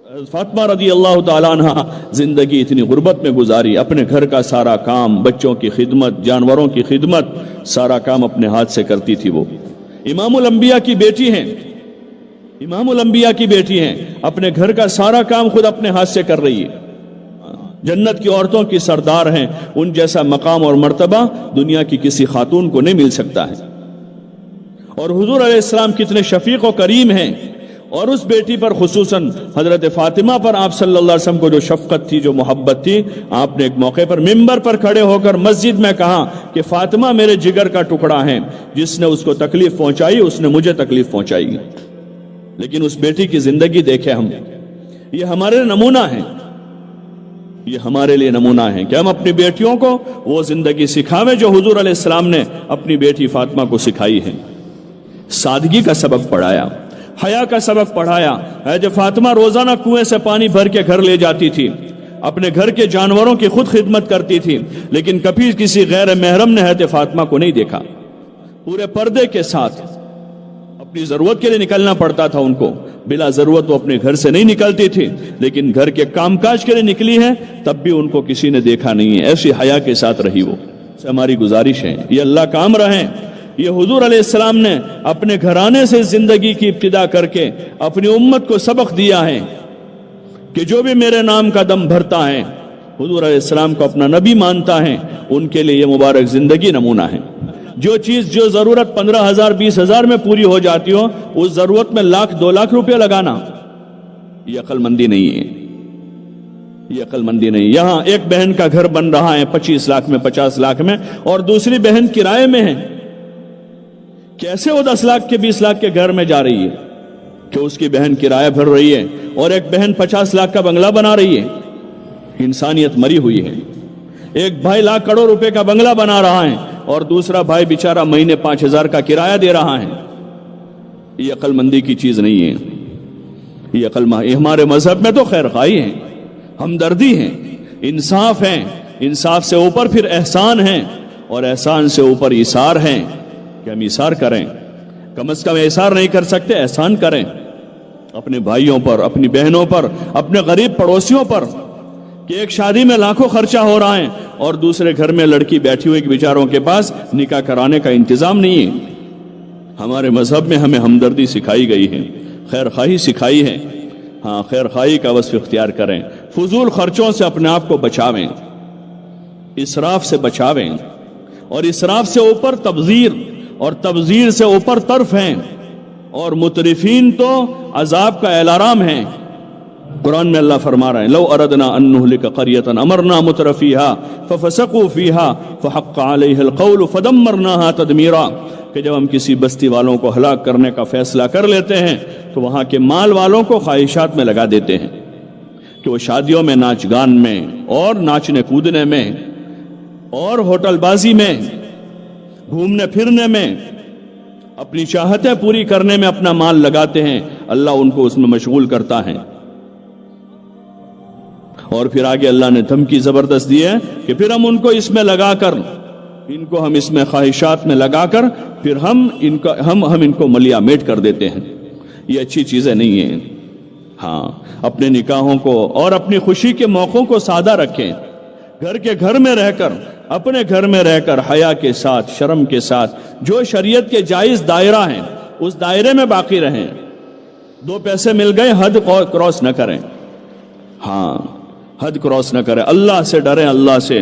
فاطمہ رضی اللہ تعالیٰ عنہ زندگی اتنی غربت میں گزاری، اپنے گھر کا سارا کام، بچوں کی خدمت، جانوروں کی خدمت، سارا کام اپنے ہاتھ سے کرتی تھی۔ وہ امام الانبیاء کی بیٹی ہیں، امام الانبیاء کی بیٹی ہیں، اپنے گھر کا سارا کام خود اپنے ہاتھ سے کر رہی ہے، جنت کی عورتوں کی سردار ہیں، ان جیسا مقام اور مرتبہ دنیا کی کسی خاتون کو نہیں مل سکتا ہے۔ اور حضور علیہ السلام کتنے شفیق و کریم ہیں، اور اس بیٹی پر خصوصاً حضرت فاطمہ پر آپ صلی اللہ علیہ وسلم کو جو شفقت تھی، جو محبت تھی، آپ نے ایک موقع پر منبر پر کھڑے ہو کر مسجد میں کہا کہ فاطمہ میرے جگر کا ٹکڑا ہے، جس نے اس کو تکلیف پہنچائی اس نے مجھے تکلیف پہنچائی۔ لیکن اس بیٹی کی زندگی دیکھیں ہم، یہ ہمارے نمونہ ہیں، یہ ہمارے لیے نمونہ ہیں کہ ہم اپنی بیٹیوں کو وہ زندگی سکھاویں جو حضور علیہ السلام نے اپنی بیٹی فاطمہ کو سکھائی ہے۔ سادگی کا سبق پڑھایا، حیا کا سبق پڑھایا ہے۔ جو فاطمہ روزانہ کنویں سے پانی بھر کے گھر لے جاتی تھی، اپنے گھر کے جانوروں کی خود خدمت کرتی تھی، لیکن کبھی کسی غیر محرم نے حضرت فاطمہ کو نہیں دیکھا۔ پورے پردے کے ساتھ اپنی ضرورت کے لیے نکلنا پڑتا تھا ان کو، بلا ضرورت وہ اپنے گھر سے نہیں نکلتی تھی، لیکن گھر کے کام کاج کے لیے نکلی ہے تب بھی ان کو کسی نے دیکھا نہیں ہے۔ ایسی حیا کے ساتھ رہی وہ۔ ہماری گزارش ہے یہ اللہ کا امر ہے، یہ حضور علیہ السلام نے اپنے گھرانے سے زندگی کی ابتدا کر کے اپنی امت کو سبق دیا ہے کہ جو بھی میرے نام کا دم بھرتا ہے، حضور علیہ السلام کو اپنا نبی مانتا ہے، ان کے لیے یہ مبارک زندگی نمونہ ہے۔ جو چیز جو ضرورت 15,000 20,000 میں پوری ہو جاتی ہو، اس ضرورت میں 1,00,000 2,00,000 روپے لگانا، یہ عقل مندی نہیں ہے، یہ عقل مندی نہیں۔ یہاں ایک بہن کا گھر بن رہا ہے 25 لاکھ میں 50 لاکھ میں، اور دوسری بہن کرائے میں ہے، کیسے وہ 10 لاکھ کے 20 لاکھ کے گھر میں جا رہی ہے کہ اس کی بہن کرایہ بھر رہی ہے اور ایک بہن 50 لاکھ کا بنگلہ بنا رہی ہے؟ انسانیت مری ہوئی ہے۔ ایک بھائی لاکھ کروڑ روپے کا بنگلہ بنا رہا ہے اور دوسرا بھائی بیچارہ مہینے 5,000 کا کرایہ دے رہا ہے۔ یہ عقل مندی کی چیز نہیں ہے، یہ ہمارے مذہب میں تو خیر خواہی ہے، ہمدردی ہے، انصاف ہے، انصاف سے اوپر پھر احسان ہے، اور احسان سے اوپر ایثار ہے کہ ہم ایثار کریں، کم از کم ایثار نہیں کر سکتے احسان کریں اپنے بھائیوں پر، اپنی بہنوں پر، اپنے غریب پڑوسیوں پر، کہ ایک شادی میں لاکھوں خرچہ ہو رہا ہے اور دوسرے گھر میں لڑکی بیٹھی ہوئی بیچاروں کے پاس نکاح کرانے کا انتظام نہیں ہے۔ ہمارے مذہب میں ہمیں ہمدردی سکھائی گئی ہے، خیر خواہی سکھائی ہے۔ ہاں، خیر خواہی کا وصف اختیار کریں، فضول خرچوں سے اپنے آپ کو بچاویں، اسراف سے بچاویں، اور اسراف سے اوپر تبذیر، اور تبذیر سے اوپر طرف ہیں، اور مترفین تو عذاب کا اعلان ہیں۔ قرآن میں اللہ فرما رہے ہیں لو اردنا ان نہلک قریۃ امرنا مترفیہا ففسقوا فیہا فحق علیہ القول فدمرناہا تدمیرا، کہ جب ہم کسی بستی والوں کو ہلاک کرنے کا فیصلہ کر لیتے ہیں تو وہاں کے مال والوں کو خواہشات میں لگا دیتے ہیں کہ وہ شادیوں میں ناچ گان میں اور ناچنے کودنے میں اور ہوٹل بازی میں گھومنے پھرنے میں اپنی چاہتیں پوری کرنے میں اپنا مال لگاتے ہیں، اللہ ان کو اس میں مشغول کرتا ہے۔ اور پھر آگے اللہ نے دھمکی زبردست دی ہے کہ پھر ہم ان کو اس میں لگا کر، ان کو ہم اس میں خواہشات میں لگا کر پھر ہم ان کو ملیا میٹ کر دیتے ہیں۔ یہ اچھی چیزیں نہیں ہیں۔ ہاں، اپنے نکاحوں کو اور اپنی خوشی کے موقعوں کو سادہ رکھیں، گھر کے گھر میں رہ کر، اپنے گھر میں رہ کر حیا کے ساتھ، شرم کے ساتھ، جو شریعت کے جائز دائرہ ہیں اس دائرے میں باقی رہیں۔ 2 پیسے مل گئے حد کراس نہ کریں، ہاں حد کراس نہ کریں، اللہ سے ڈریں، اللہ سے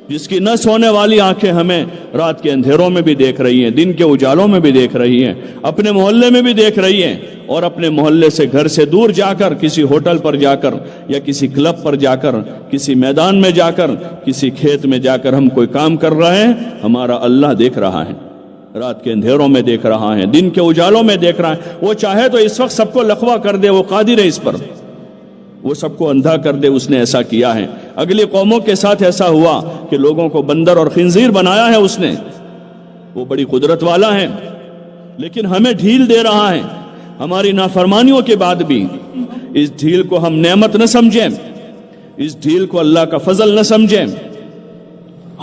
جس کی نہ سونے والی آنکھیں ہمیں رات کے اندھیروں میں بھی دیکھ رہی ہیں، دن کے اجالوں میں بھی دیکھ رہی ہیں، اپنے محلے میں بھی دیکھ رہی ہیں، اور اپنے محلے سے گھر سے دور جا کر کسی ہوٹل پر جا کر یا کسی کلب پر جا کر، کسی میدان میں جا کر، کسی کھیت میں جا کر ہم کوئی کام کر رہے ہیں، ہمارا اللہ دیکھ رہا ہے، رات کے اندھیروں میں دیکھ رہا ہے، دن کے اجالوں میں دیکھ رہا ہے۔ وہ چاہے تو اس وقت سب کو لقوہ کر دے، وہ قادر ہے اس پر، وہ سب کو اندھا کر دے، اس نے ایسا کیا ہے۔ اگلی قوموں کے ساتھ ایسا ہوا کہ لوگوں کو بندر اور خنزیر بنایا ہے اس نے، وہ بڑی قدرت والا ہے، لیکن ہمیں ڈھیل دے رہا ہے۔ ہماری نافرمانیوں کے بعد بھی اس ڈھیل کو ہم نعمت نہ سمجھیں، اس ڈھیل کو اللہ کا فضل نہ سمجھیں،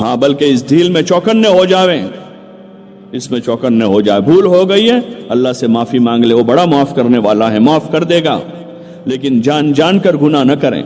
ہاں بلکہ اس ڈھیل میں چوکنے ہو جاویں، اس میں چوکنے ہو جائے۔ بھول ہو گئی ہے، اللہ سے معافی مانگ لے، وہ بڑا معاف کرنے والا ہے، معاف کر دے گا۔ لیکن جان جان کر گناہ نہ کریں.